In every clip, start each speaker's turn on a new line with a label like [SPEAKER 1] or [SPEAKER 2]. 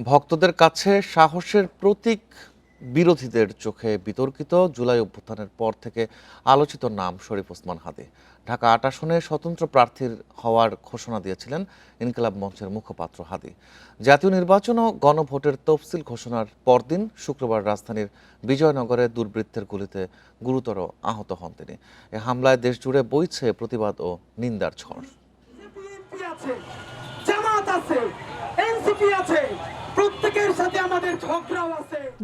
[SPEAKER 1] ভক্তদের কাছে সাহসের প্রতীক বিরোধীদের চোখে বিতর্কিত জুলাই অভ্যুত্থানের পর থেকে আলোচিত নাম শরীফ ওসমান হাদী। ঢাকা ৮ আসনে স্বতন্ত্র প্রার্থীর হওয়ার ঘোষণা দিয়েছিলেন ইনকিলাব মঞ্চের মুখপাত্র হাদী। জাতীয় নির্বাচন ও গণভোটের তফসিল ঘোষণার পরদিন শুক্রবার রাজধানীর বিজয়নগরে দুর্বৃত্তের গুলিতে গুরুতর আহত হন তিনি। এ হামলায় দেশজুড়ে বইছে প্রতিবাদ ও নিন্দার ঝড়।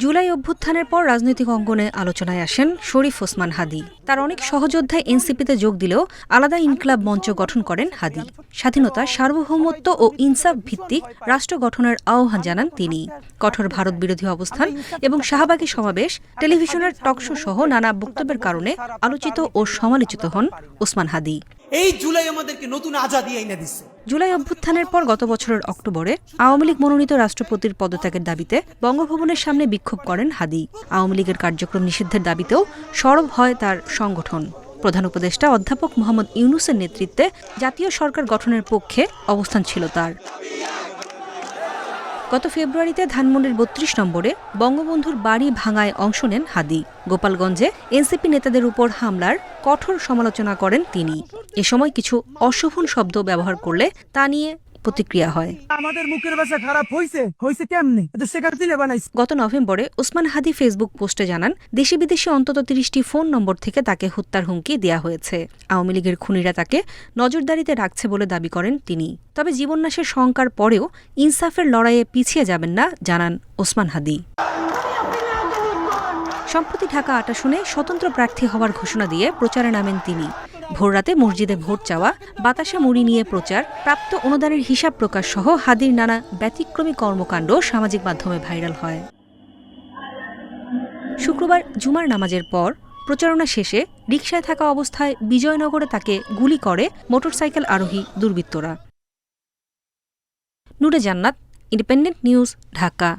[SPEAKER 2] জুলাই অভ্যুত্থানের পর রাজনৈতিক অঙ্গনে আলোচনায় আসেন শরীফ ওসমান হাদী। তার অনেক সহযোদ্ধায় এনসিপিতে যোগ দিলেও আলাদা ইনকিলাব মঞ্চ গঠন করেন হাদী। স্বাধীনতা, সার্বভৌমত্ব ও ইনসাফ ভিত্তিক রাষ্ট্র গঠনের আহ্বান জানান তিনি। কঠোর ভারত বিরোধী অবস্থান এবং শাহবাগী সমাবেশ, টেলিভিশনের টকশো সহ নানা বক্তব্যের কারণে আলোচিত ও সমালোচিত হন ওসমান হাদী।
[SPEAKER 3] এই জুলাই আমাদেরকে নতুন আজাদী এনে দিচ্ছে।
[SPEAKER 2] জুলাই অভ্যুত্থানের পর গত বছরের অক্টোবরে আওয়ামী লীগ মনোনীত রাষ্ট্রপতির পদত্যাগের দাবিতে বঙ্গভবনের সামনে বিক্ষোভ করেন হাদী। আওয়ামী লীগের কার্যক্রম নিষিদ্ধের দাবিতেও সরব হয় তার সংগঠন। প্রধান উপদেষ্টা অধ্যাপক মোহাম্মদ ইউনূসের নেতৃত্বে জাতীয় সরকার গঠনের পক্ষে অবস্থান ছিল তার। গত ফেব্রুয়ারিতে ধানমন্ডির ৩২ নম্বরে বঙ্গবন্ধুর বাড়ি ভাঙায় অংশ নেন হাদী। গোপালগঞ্জে এনসিপি নেতাদের উপর হামলার কঠোর সমালোচনা করেন তিনি। এ সময় কিছু অশোভন শব্দ ব্যবহার করলে তা নিয়ে প্রতিক্রিয়া হয়।
[SPEAKER 4] আমাদের মুখের ভাষা খারাপ হইছে কেমনে?
[SPEAKER 2] গত নভেম্বরে ওসমান হাদী ফেসবুক পোস্টে জানান, দেশি বিদেশি অন্তত ৩০টি ফোন নম্বর থেকে তাকে হত্যার হুমকি দেয়া হয়েছে। আওয়ামী লীগের খুনিরা তাকে নজরদারিতে রাখছে বলে দাবি করেন তিনি। তবে জীবননাশের শঙ্কার পরেও ইনসাফের লড়াইয়ে পিছিয়ে যাবেন না জানান ওসমান হাদী। সম্প্রতি ঢাকা ৮ আসনে স্বতন্ত্র প্রার্থী হওয়ার ঘোষণা দিয়ে প্রচারে নামেন তিনি। ভোররাতে মসজিদে ভোট চাওয়া, বাতাসা মুড়ি নিয়ে প্রচার, প্রাপ্ত অনুদানের হিসাব প্রকাশ সহ হাদীর নানা ব্যতিক্রমী কর্মকাণ্ড সামাজিক মাধ্যমে ভাইরাল হয়। শুক্রবার জুমার নামাজের পর প্রচারণা শেষে রিকশায় থাকা অবস্থায় বিজয়নগরে তাকে গুলি করে মোটরসাইকেল আরোহী দুর্বৃত্তরা। নূরে জান্নাত, ইন্ডিপেন্ডেন্ট নিউজ, ঢাকা।